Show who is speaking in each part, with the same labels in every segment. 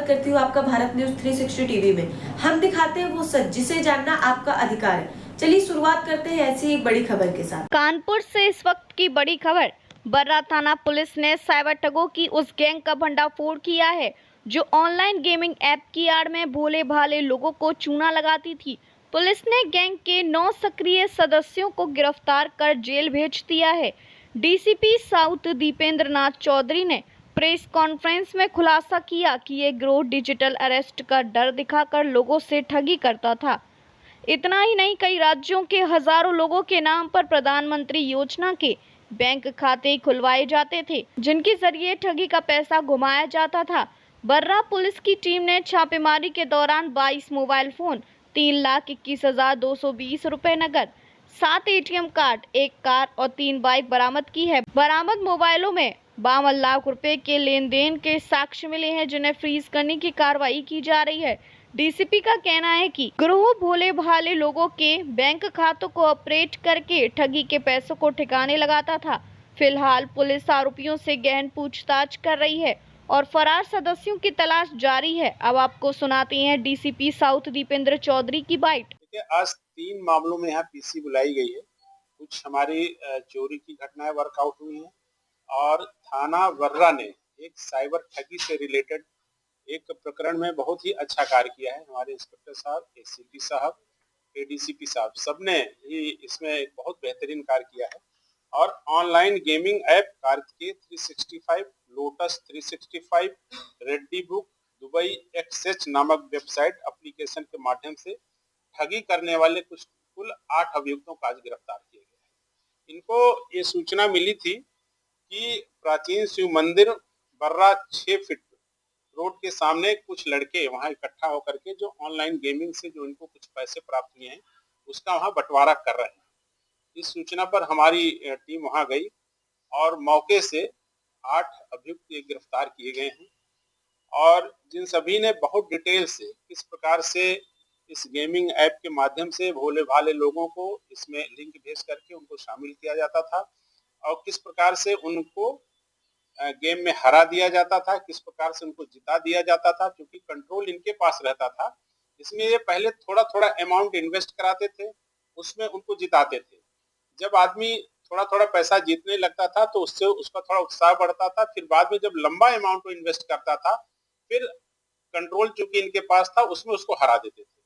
Speaker 1: स्वागत करती हूँ आपका भारत न्यूज 360 टीवी में। हम दिखाते हैं वो सच जिसे जानना आपका अधिकार है। चलिए शुरुआत करते हैं ऐसी एक बड़ी खबर के साथ।
Speaker 2: कानपुर से इस वक्त की बड़ी खबर। बर्रा थाना पुलिस ने साइबर ठगों की उस गैंग का भंडाफोड़ किया है जो ऑनलाइन गेमिंग ऐप की आड़ में भोले भाले लोगों को चूना लगाती थी। पुलिस ने गैंग के 9 सक्रिय सदस्यों को गिरफ्तार कर जेल भेज दिया है। डीसीपी साउथ दीपेंद्र नाथ चौधरी ने प्रेस कॉन्फ्रेंस में खुलासा किया कि ये गिरोह डिजिटल अरेस्ट का डर दिखाकर लोगों से ठगी करता था। इतना ही नहीं, कई राज्यों के हजारों लोगों के नाम पर प्रधानमंत्री योजना के बैंक खाते खुलवाए जाते थे, जिनके जरिए ठगी का पैसा घुमाया जाता था। बर्रा पुलिस की टीम ने छापेमारी के दौरान 22 मोबाइल फोन, 3,21,220 रुपए नकद, 7 एटीएम कार्ड, 1 कार और 3 बाइक बरामद की है। बरामद मोबाइलों में 52 लाख रुपए के लेन देन के साक्ष्य मिले हैं, जिन्हें फ्रीज करने की कार्रवाई की जा रही है। डीसीपी का कहना है कि गिरोह भोले भाले लोगों के बैंक खातों को ऑपरेट करके ठगी के पैसों को ठिकाने लगाता था। फिलहाल पुलिस आरोपियों से गहन पूछताछ कर रही है और फरार सदस्यों की तलाश जारी है। अब आपको सुनाते हैं डीसीपी साउथ दीपेंद्र चौधरी की बाइट।
Speaker 3: आज 3 मामलों में यहाँ पीसी बुलाई गई है। कुछ हमारी चोरी की घटनाएं वर्कआउट हुई हैं और थाना वर्रा ने एक साइबर ठगी से रिलेटेड एक प्रकरण में बहुत ही अच्छा कार्य किया है। हमारे इंस्पेक्टर साहब, एसीपी साहब, एडीसीपी साहब सबने ही इसमें एक बहुत बेहतरीन कार्य किया है और online gaming app Kartikeya 365, Lotus 365, Reddy Book, Dubai XH नामक वेबसाइट एप्लीकेशन के माध्यम से ठगी करने वाले कुल 8 अभियुक्तों को आज गिरफ्तार किया गया है। इनको ये सूचना मिली थी कि प्राचीन शिव मंदिर बर्रा 6 फीट रोड के सामने कुछ लड़के वहां इकट्ठा होकर के जो ऑनलाइन गेमिंग से जो इनको कुछ पैसे प्राप्त हुए हैं उसका वहां बंटवारा कर रहे हैं। इस सूचना पर हमारी टीम वहां गई और मौके से 8 अभियुक्त गिरफ्तार किए गए हैं और जिन सभी ने बहुत डिटेल से किस प्रकार से इस गेमिंग ऐप के माध्यम से भोले भाले लोगों को इसमें लिंक भेज करके उनको शामिल किया जाता था और किस प्रकार से उनको गेम में हरा दिया जाता था, किस प्रकार से उनको जिता दिया जाता था, क्योंकि कंट्रोल इनके पास रहता था। इसमें ये पहले थोड़ा थोड़ा अमाउंट इन्वेस्ट कराते थे, उसमें उनको जिताते थे। जब आदमी थोड़ा थोड़ा पैसा जीतने लगता था तो उससे उसका थोड़ा उत्साह बढ़ता था। फिर बाद में जब लंबा अमाउंट को इन्वेस्ट करता था फिर कंट्रोल चूंकि इनके पास था उसमें उसको हरा देते थे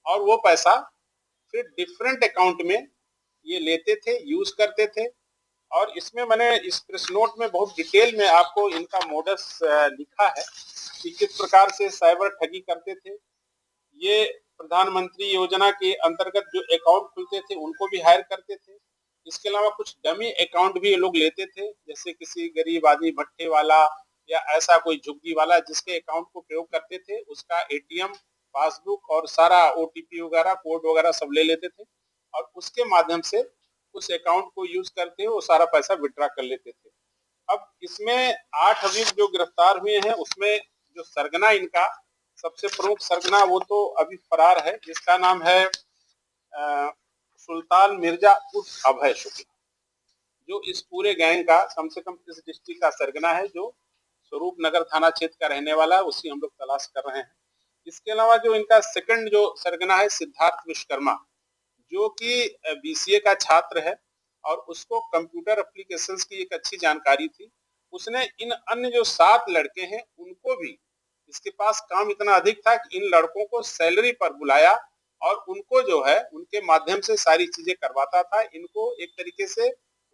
Speaker 3: और वो पैसा फिर डिफरेंट अकाउंट में ये लेते थे, यूज करते थे। और इसमें मैंने इस प्रेस नोट में बहुत डिटेल में आपको इनका मोडस लिखा है कि किस प्रकार से साइबर ठगी करते थे। ये प्रधानमंत्री योजना के अंतर्गत जो अकाउंट खुलते थे उनको भी हायर करते थे। इसके अलावा कुछ डमी अकाउंट भी ये लोग लेते थे, जैसे किसी गरीब आदमी भट्टे वाला या ऐसा कोई झुग्गी वाला जिसके अकाउंट को प्रयोग करते थे उसका एटीएम, पासबुक और सारा ओटीपी वगैरह कोड वगैरह सब ले लेते थे और उसके माध्यम से उस अकाउंट को यूज करते हुए वो सारा पैसा विड्रॉ कर लेते थे। अब इसमें 8 अभियुक्त जो गिरफ्तार हुए हैं उसमें जो सरगना इनका सबसे प्रमुख सरगना वो तो अभी फरार है, जिसका नाम है सुल्तान मिर्जा उर्फ अभय शुक्ला, जो इस पूरे गैंग का कम से कम इस डिस्ट्रिक्ट का सरगना है, जो स्वरूप नगर थाना क्षेत्र का रहने वाला है, उसी हम लोग तलाश कर रहे हैं। इसके अलावा जो इनका सेकंड जो सरगना है सिद्धार्थ विश्वकर्मा, जो कि बीसीए का छात्र है और उसको कंप्यूटर एप्लीकेशंस की एक अच्छी जानकारी थी। उसने इन अन्य जो 7 लड़के हैं उनको भी, इसके पास काम इतना अधिक था कि इन लड़कों को सैलरी पर बुलाया और उनको जो है उनके माध्यम से सारी चीजें करवाता था। इनको एक तरीके से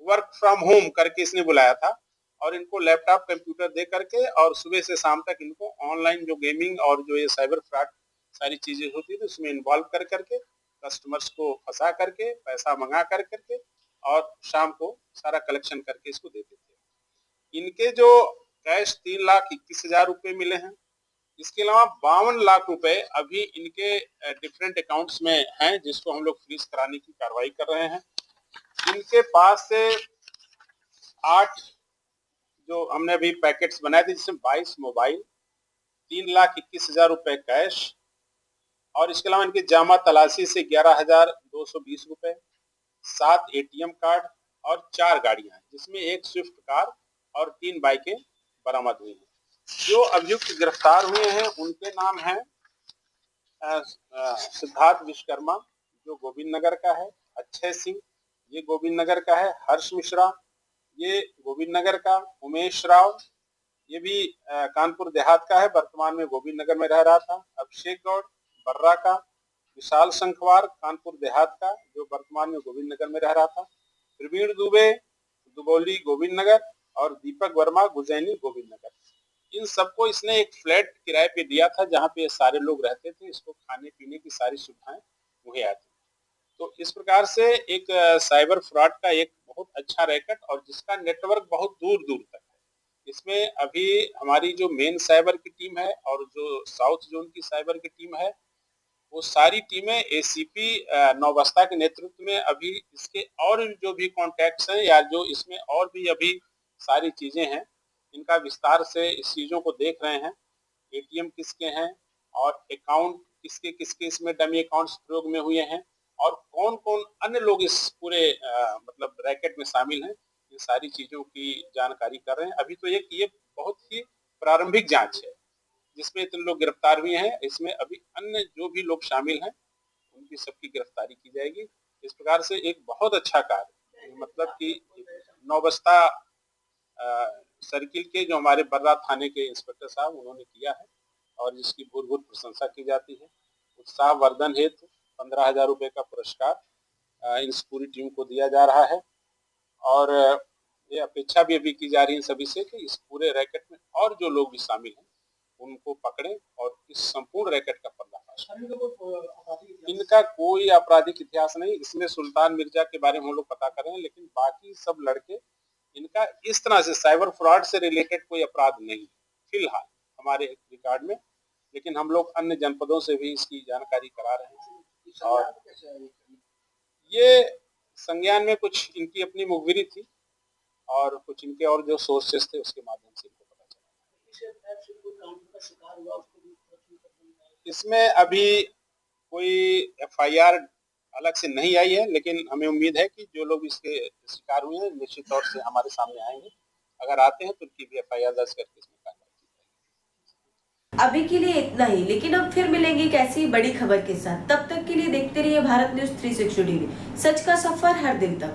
Speaker 3: वर्क फ्रॉम होम करके इसने बुलाया था और इनको लैपटॉप कंप्यूटर दे करके और सुबह से शाम तक इनको ऑनलाइन जो गेमिंग और जो ये साइबर फ्रॉड सारी चीजें होती थी उसमें इन्वॉल्व कर करके कस्टमर्स को फंसा करके पैसा मंगा कर करके और शाम को सारा कलेक्शन करके इसको देते थे। इनके जो कैश 3,21,000 रुपए मिले हैं। इसके अलावा 52 लाख रुपए अभी इनके डिफरेंट अकाउंट्स में हैं, जिसको हम लोग फ्रीज कराने की कार्रवाई कर रहे हैं। इनके पास से 8 जो हमने अभी पैकेट्स बनाए थे जिसमें 22 मोबाइल, 3,21,000 रुपए कैश और इसके अलावा इनके जामा तलाशी से 11,220 रुपए, 7 एटीएम कार्ड और 4 गाड़ियां, जिसमें एक स्विफ्ट कार और 3 बाइकें बरामद हुई हैं। जो अभियुक्त गिरफ्तार हुए हैं उनके नाम है सिद्धार्थ विश्वकर्मा जो गोविंद नगर का है, अक्षय सिंह ये गोविंद नगर का है, हर्ष मिश्रा ये गोविंद नगर का, उमेश राव ये भी कानपुर देहात का है, वर्तमान में गोविंद नगर में रह रहा था, अभिषेक गौड़ बर्रा का, विशाल संखवार कानपुर देहात का जो वर्तमान में गोविंद नगर में रह रहा था, प्रवीण दुबे दुबौली गोविंद नगर और दीपक वर्मा गुजैनी गोविंद नगर। इन सबको इसने एक फ्लैट किराए पे दिया था जहाँ पे सारे लोग रहते थे, इसको खाने पीने की सारी सुविधाएं मुहैया थी। तो इस प्रकार से एक साइबर फ्रॉड का एक बहुत अच्छा रैकेट और जिसका नेटवर्क बहुत दूर दूर तक है। इसमें अभी हमारी जो मेन साइबर की टीम है और जो साउथ जोन की साइबर की टीम है वो सारी टीमें एसीपी नौबस्ता के नेतृत्व में अभी इसके और जो भी कॉन्टैक्ट्स हैं या जो इसमें और भी अभी सारी चीजें हैं इनका विस्तार से इस चीजों को देख रहे हैं। एटीएम किसके हैं और अकाउंट किसके किसके इसमें डमी अकाउंट्स प्रयोग में हुए हैं और कौन कौन अन्य लोग इस पूरे मतलब रैकेट में शामिल हैं, इन सारी चीजों की जानकारी कर रहे हैं। अभी तो ये बहुत ही प्रारंभिक जांच है जिसमें इतने लोग गिरफ्तार हुए हैं। इसमें अभी अन्य जो भी लोग शामिल हैं उनकी सबकी गिरफ्तारी की जाएगी। इस प्रकार से एक बहुत अच्छा कार्य मतलब कि नौबस्ता सर्किल के जो हमारे बर्रा थाने के इंस्पेक्टर साहब उन्होंने किया है और जिसकी भूर प्रशंसा की जाती है। उत्साह वर्धन हेतु 15,000 रुपए का पुरस्कार इस पूरी टीम को दिया जा रहा है और ये अपेक्षा भी अभी की जा रही है सभी से कि इस पूरे रैकेट में और जो लोग भी शामिल हैं उनको पकड़ें और इस संपूर्ण रैकेट का पर्दाफाश करें। इनका कोई आपराधिक इतिहास नहीं, इसमें सुल्तान मिर्जा के बारे में हम लोग पता कर रहे हैं लेकिन बाकी सब लड़के इनका इस तरह से साइबर फ्रॉड से रिलेटेड कोई अपराध नहीं फिलहाल हमारे रिकॉर्ड में, लेकिन हम लोग अन्य जनपदों से भी इसकी जानकारी करा रहे हैं। और ये संज्ञान में कुछ इनकी अपनी मुखबिरी थी और कुछ इनके और जो सोर्सेस थे उसके माध्यम से इनको पता चला। इसमें अभी कोई एफआईआर अलग से नहीं आई है लेकिन हमें उम्मीद है कि जो लोग इसके शिकार हुए हैं निश्चित तौर से हमारे सामने आएंगे। अगर आते हैं तो उनकी भी एफआईआर दर्ज करके इसमें कार्रवाई की जाएगी।
Speaker 1: अभी के लिए इतना ही, लेकिन अब फिर मिलेंगे एक ऐसी बड़ी खबर के साथ। तब तक के लिए देखते रहिए भारत न्यूज 360 टीवी, सच का सफर हर दिन तक।